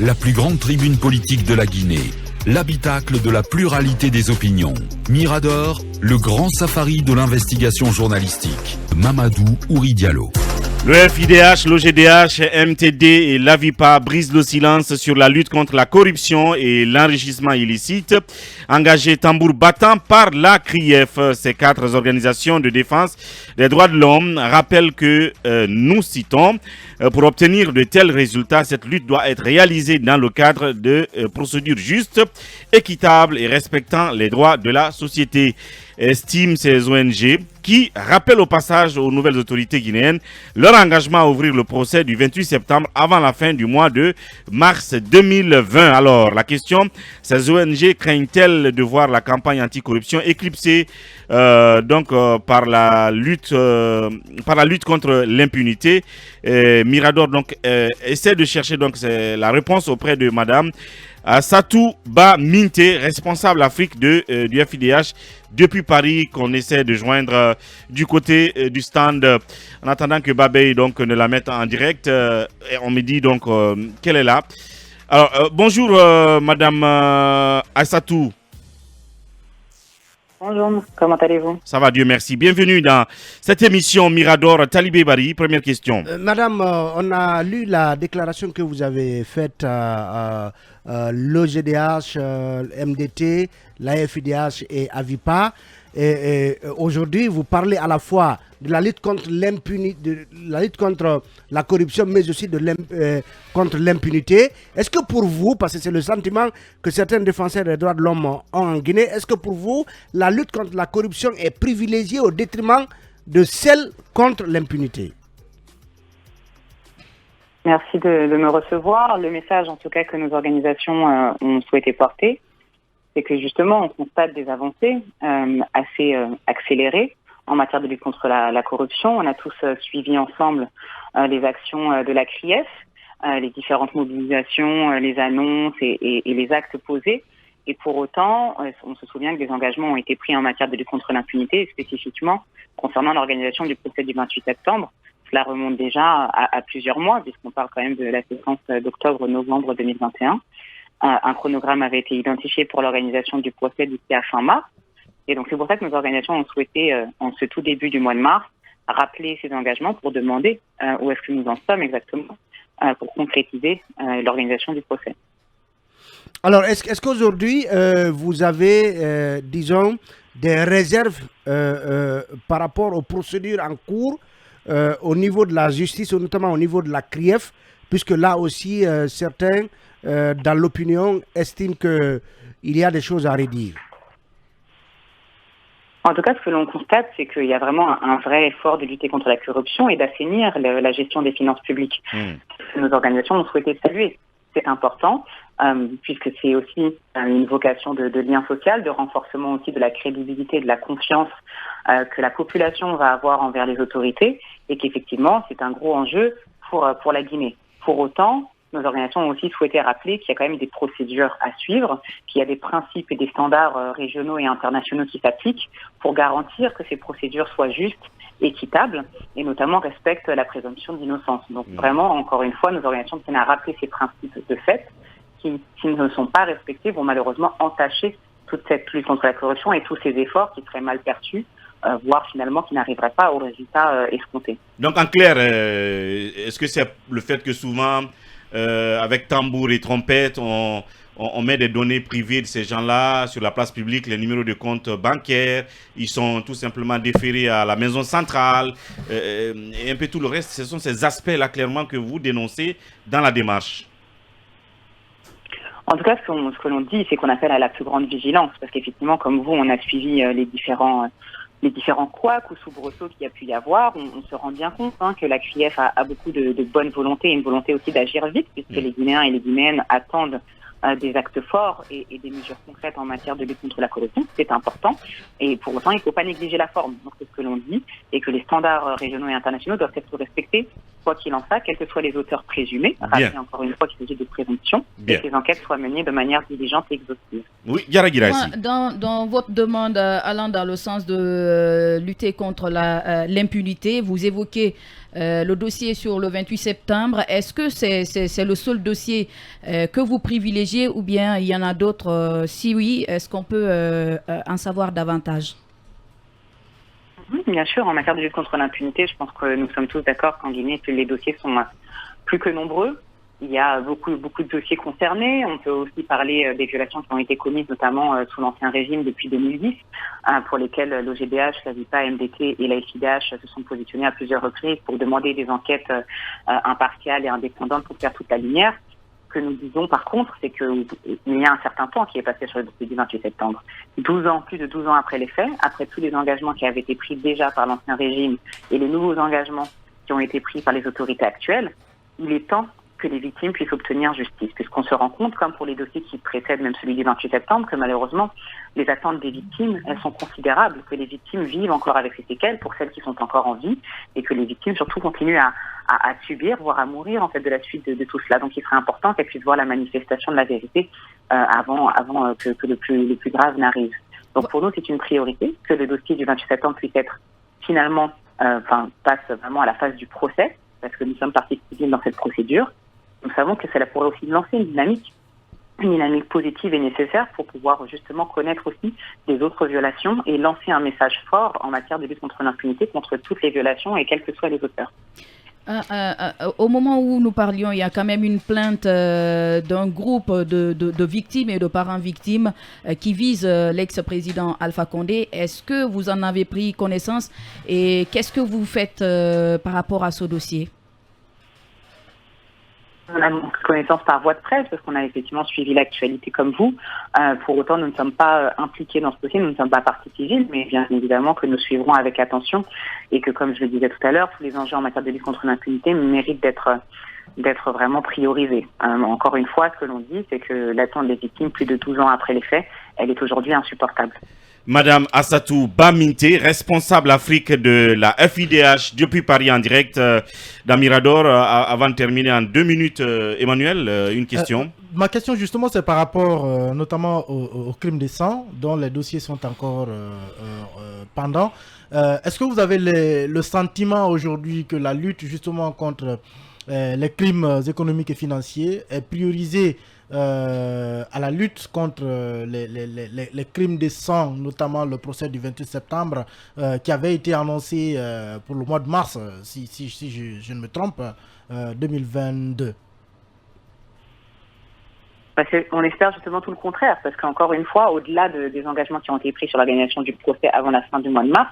la plus grande tribune politique de la Guinée, l'habitacle de la pluralité des opinions. Mirador, le grand safari de l'investigation journalistique. Mamadou Ouri Diallo. Le FIDH, l'OGDH, MTD et l'AVIPA brisent le silence sur la lutte contre la corruption et l'enrichissement illicite, engagés tambour battant par la CRIEF. Ces quatre organisations de défense des droits de l'homme rappellent que, nous citons, pour obtenir de tels résultats, cette lutte doit être réalisée dans le cadre de procédures justes, équitables et respectant les droits de la société, estiment ces ONG, qui rappellent au passage aux nouvelles autorités guinéennes leur engagement à ouvrir le procès du 28 septembre avant la fin du mois de mars 2020. Alors, la question, ces ONG craignent-elles de voir la campagne anticorruption éclipsée par la lutte contre l'impunité? Mirador essaie de chercher la réponse auprès de Madame Satou Ba Minte, responsable Afrique du FIDH depuis Paris, qu'on essaie de joindre du côté du stand. En attendant que Babey ne la mette en direct, on me dit qu'elle est là. Alors bonjour Madame Aissatou. Bonjour, comment allez-vous? Ça va, Dieu merci. Bienvenue dans cette émission Mirador. Talibé Bari, première question. Madame, on a lu la déclaration que vous avez faite à l'OGDH, MDT, l'AFIDH et AVIPA. Et aujourd'hui, vous parlez à la fois de la lutte contre l'impunité, la lutte contre la corruption, mais aussi contre l'impunité. Est-ce que pour vous, parce que c'est le sentiment que certains défenseurs des droits de l'homme ont en Guinée, est-ce que pour vous, la lutte contre la corruption est privilégiée au détriment de celle contre l'impunité? Merci de me recevoir. Le message, en tout cas, que nos organisations ont souhaité porter, c'est que justement, on constate des avancées assez accélérées en matière de lutte contre la corruption. On a tous suivi ensemble les actions de la CRIEF, les différentes mobilisations, les annonces et les actes posés. Et pour autant, on se souvient que des engagements ont été pris en matière de lutte contre l'impunité, et spécifiquement concernant l'organisation du procès du 28 septembre. Cela remonte déjà à plusieurs mois, puisqu'on parle quand même de la séquence d'octobre-novembre 2021. Un chronogramme avait été identifié pour l'organisation du procès d'ici à fin mars. Et donc c'est pour ça que nos organisations ont souhaité, en ce tout début du mois de mars, rappeler ces engagements pour demander où est-ce que nous en sommes exactement pour concrétiser l'organisation du procès. Alors, est-ce qu'aujourd'hui, vous avez, disons, des réserves par rapport aux procédures en cours au niveau de la justice, notamment au niveau de la CRIEF, puisque là aussi, certains, dans l'opinion, estiment qu'il y a des choses à redire? En tout cas, ce que l'on constate, c'est qu'il y a vraiment un vrai effort de lutter contre la corruption et d'assainir la gestion des finances publiques. Nos organisations ont souhaité saluer. C'est important, puisque c'est aussi une vocation de lien social, de renforcement aussi de la crédibilité et de la confiance que la population va avoir envers les autorités, et qu'effectivement, c'est un gros enjeu pour la Guinée. Pour autant, nos organisations ont aussi souhaité rappeler qu'il y a quand même des procédures à suivre, qu'il y a des principes et des standards régionaux et internationaux qui s'appliquent pour garantir que ces procédures soient justes, équitables et notamment respectent la présomption d'innocence. Donc vraiment, encore une fois, nos organisations tiennent à rappeler ces principes de fait qui, s'ils ne sont pas respectés, vont malheureusement entacher toute cette lutte contre la corruption et tous ces efforts qui seraient mal perçus, voire finalement qui n'arriveraient pas au résultat escompté. Donc en clair, est-ce que c'est le fait que souvent, avec tambour et trompette, on met des données privées de ces gens-là sur la place publique, les numéros de compte bancaires, ils sont tout simplement déférés à la maison centrale, et un peu tout le reste, ce sont ces aspects-là clairement que vous dénoncez dans la démarche? En tout cas, ce que l'on dit, c'est qu'on appelle à la plus grande vigilance, parce qu'effectivement, comme vous, on a suivi les différents couacs ou soubresauts qu'il y a pu y avoir. On se rend bien compte que la CRIEF a beaucoup de bonne volonté et une volonté aussi d'agir vite, puisque les Guinéens et les Guinéennes attendent des actes forts et des mesures concrètes en matière de lutte contre la corruption. C'est important. Et pour autant, il ne faut pas négliger la forme. Donc, c'est ce que l'on dit, et que les standards régionaux et internationaux doivent être respectés, quoi qu'il en soit, quels que soient les auteurs présumés. Rappelez encore une fois qu'il s'agit de présomption, et que ces enquêtes soient menées de manière diligente et exhaustive. Oui, Yara Girassi. Dans votre demande allant dans le sens de lutter contre l'impunité, vous évoquez le dossier sur le 28 septembre. Est-ce que c'est le seul dossier que vous privilégiez ou bien il y en a d'autres? Si oui, est-ce qu'on peut en savoir davantage? Bien sûr, en matière de lutte contre l'impunité, je pense que nous sommes tous d'accord qu'en Guinée, les dossiers sont plus que nombreux. Il y a beaucoup de dossiers concernés. On peut aussi parler des violations qui ont été commises, notamment sous l'ancien régime depuis 2010, pour lesquelles l'OGDH, la VIPA, MDT et la FIDH se sont positionnés à plusieurs reprises pour demander des enquêtes impartiales et indépendantes pour faire toute la lumière. Ce que nous disons par contre, c'est qu'il y a un certain temps qui est passé sur le dossier du 28 septembre. 12 ans, plus de 12 ans après les faits, après tous les engagements qui avaient été pris déjà par l'ancien régime et les nouveaux engagements qui ont été pris par les autorités actuelles, il est temps que les victimes puissent obtenir justice. Puisqu'on se rend compte, comme pour les dossiers qui précèdent même celui du 28 septembre, que malheureusement, les attentes des victimes, elles sont considérables, que les victimes vivent encore avec ces séquelles pour celles qui sont encore en vie, et que les victimes surtout continuent à subir, voire à mourir en fait de la suite de tout cela. Donc il serait important qu'elles puissent voir la manifestation de la vérité avant que le plus grave n'arrive. Donc pour nous, c'est une priorité que le dossier du 28 septembre puisse être finalement, passe vraiment à la phase du procès, parce que nous sommes partie civile dans cette procédure. Nous savons que cela pourrait aussi lancer une dynamique positive et nécessaire pour pouvoir justement connaître aussi des autres violations et lancer un message fort en matière de lutte contre l'impunité, contre toutes les violations et quels que soient les auteurs. Au moment où nous parlions, il y a quand même une plainte d'un groupe de victimes et de parents victimes qui vise l'ex-président Alpha Condé. Est-ce que vous en avez pris connaissance et qu'est-ce que vous faites par rapport à ce dossier? On a connaissance par voie de presse parce qu'on a effectivement suivi l'actualité comme vous. Pour autant, nous ne sommes pas impliqués dans ce dossier, nous ne sommes pas partie civile, mais bien évidemment que nous suivrons avec attention et que, comme je le disais tout à l'heure, tous les enjeux en matière de lutte contre l'impunité méritent d'être vraiment priorisés. Encore une fois, ce que l'on dit, c'est que l'attente des victimes plus de 12 ans après les faits, elle est aujourd'hui insupportable. Madame Assatou Baminte, responsable Afrique de la FIDH depuis Paris en direct dans Mirador. Avant de terminer en 2 minutes, Emmanuel, une question. Ma question justement, c'est par rapport notamment au crime de sang, dont les dossiers sont encore pendants. Est-ce que vous avez le sentiment aujourd'hui que la lutte justement contre les crimes économiques et financiers est priorisée à la lutte contre les crimes de sang, notamment le procès du 28 septembre qui avait été annoncé pour le mois de mars, si je ne me trompe, 2022? On espère justement tout le contraire, parce qu'encore une fois, au-delà des engagements qui ont été pris sur l'organisation du procès avant la fin du mois de mars,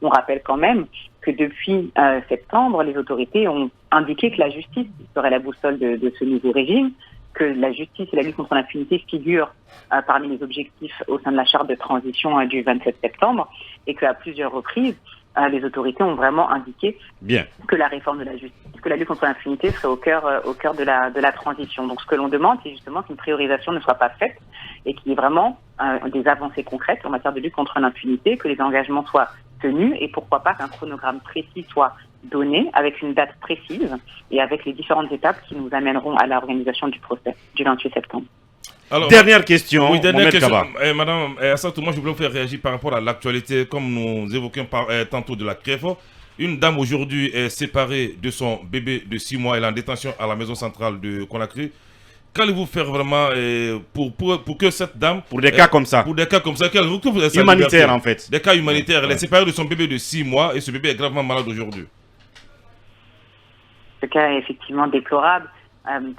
on rappelle quand même que depuis septembre, les autorités ont indiqué que la justice serait la boussole de ce nouveau régime, que la justice et la lutte contre l'impunité figurent parmi les objectifs au sein de la charte de transition du 27 septembre, et qu'à plusieurs reprises, les autorités ont vraiment indiqué que la réforme de la justice, que la lutte contre l'impunité serait au cœur de la transition. Donc ce que l'on demande, c'est justement qu'une priorisation ne soit pas faite et qu'il y ait vraiment des avancées concrètes en matière de lutte contre l'impunité, que les engagements soient tenus et pourquoi pas qu'un chronogramme précis soit donné avec une date précise et avec les différentes étapes qui nous amèneront à l'organisation du procès du 28 septembre. Alors, dernière question. Oui, dernière question. Madame Assatou, moi je voulais vous faire réagir par rapport à l'actualité, comme nous évoquions tantôt de la CREF. Une dame aujourd'hui est séparée de son bébé de 6 mois, elle est en détention à la maison centrale de Conakry. Qu'allez-vous faire vraiment pour que cette dame... Pour des cas comme ça. Pour des cas comme ça. Humanitaire en fait. Des cas humanitaires. Elle est séparée de son bébé de 6 mois et ce bébé est gravement malade aujourd'hui. Ce cas est effectivement déplorable.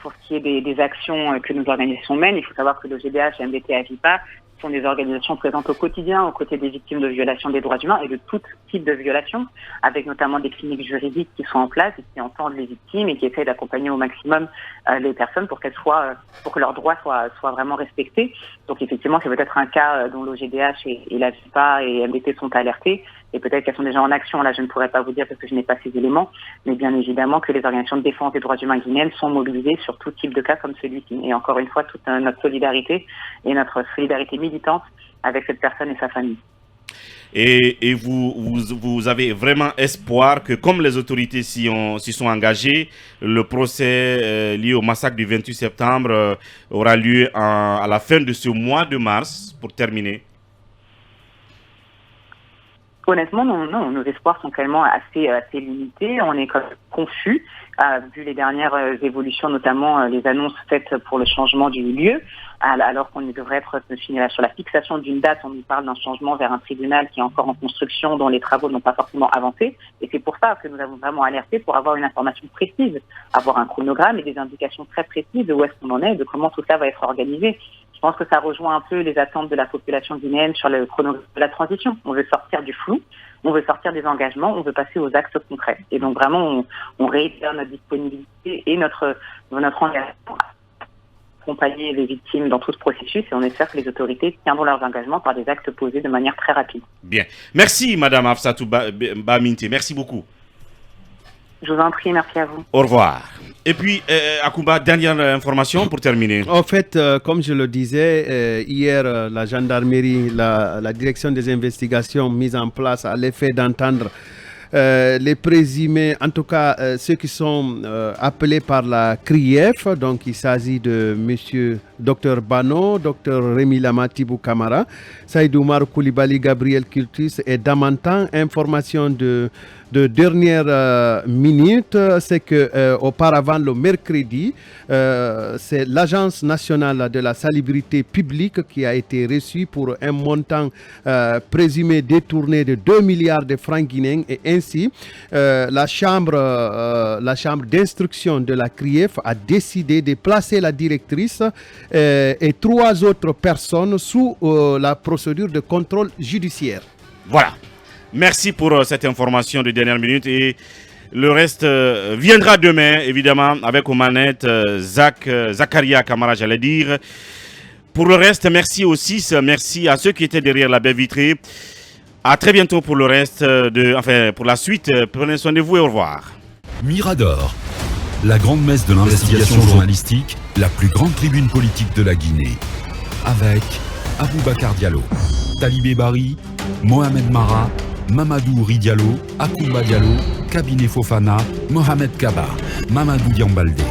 Pour ce qui est des actions que nos organisations mènent, il faut savoir que l'OGDH, MDT et AVIPA sont des organisations présentes au quotidien aux côtés des victimes de violations des droits humains et de tout type de violations, avec notamment des cliniques juridiques qui sont en place et qui entendent les victimes et qui essaient d'accompagner au maximum les personnes pour que leurs droits soient vraiment respectés. Donc effectivement, c'est peut-être un cas dont l'OGDH et l'AVIPA et MDT sont alertés. Et peut-être qu'elles sont déjà en action. Là, je ne pourrais pas vous dire parce que je n'ai pas ces éléments. Mais bien évidemment que les organisations de défense des droits humains guinéennes sont mobilisées sur tout type de cas comme celui-ci. Et encore une fois, toute notre solidarité et notre solidarité militante avec cette personne et sa famille. Et vous avez vraiment espoir que, comme les autorités s'y sont engagées, le procès lié au massacre du 28 septembre aura lieu à la fin de ce mois de mars, pour terminer? Honnêtement, non, nos espoirs sont tellement assez limités. On est confus, vu les dernières évolutions, notamment les annonces faites pour le changement du lieu, alors qu'on devrait être sur la fixation d'une date. On nous parle d'un changement vers un tribunal qui est encore en construction, dont les travaux n'ont pas forcément avancé. Et c'est pour ça que nous avons vraiment alerté pour avoir une information précise, avoir un chronogramme et des indications très précises de où est-ce qu'on en est, de comment tout ça va être organisé. Je pense que ça rejoint un peu les attentes de la population guinéenne sur le chronogramme de la transition. On veut sortir du flou, on veut sortir des engagements, on veut passer aux actes concrets. Et donc vraiment, on réitère notre disponibilité et notre engagement à accompagner les victimes dans tout ce processus, et on espère que les autorités tiendront leurs engagements par des actes posés de manière très rapide. Bien. Merci, Madame Hafsatou Baminte. Merci beaucoup. Je vous en prie, merci à vous. Au revoir. Et puis, Akouba, dernière information pour terminer. En fait, comme je le disais, hier, la gendarmerie, la direction des investigations mise en place à l'effet d'entendre les présumés, en tout cas ceux qui sont appelés par la CRIEF. Donc il s'agit de M. Dr Bano, Dr Rémi Lamatibou Kamara, Saïdou Oumar Koulibaly, Gabriel Curtis et Damantan. Information de dernière minute, c'est que auparavant le mercredi, c'est l'Agence nationale de la salubrité publique qui a été reçue pour un montant présumé détourné de 2 milliards de francs guinéens, et ainsi la chambre d'instruction de la CRIEF a décidé de placer la directrice et 3 autres personnes sous la procédure de contrôle judiciaire. Voilà. Merci pour cette information de dernière minute, et le reste viendra demain, évidemment, avec aux manettes Zakaria Kamara, j'allais dire. Pour le reste, merci aussi, merci à ceux qui étaient derrière la baie vitrée. À très bientôt pour le reste, pour la suite. Prenez soin de vous et au revoir. Mirador, la grande messe de l'investigation journalistique, la plus grande tribune politique de la Guinée. Avec Aboubacar Diallo, Talibé Bari, Mohamed Mara, Mamadou Ouri Diallo, Akoumba Diallo, Kabinet Fofana, Mohamed Kaba, Mamadou Diambaldé.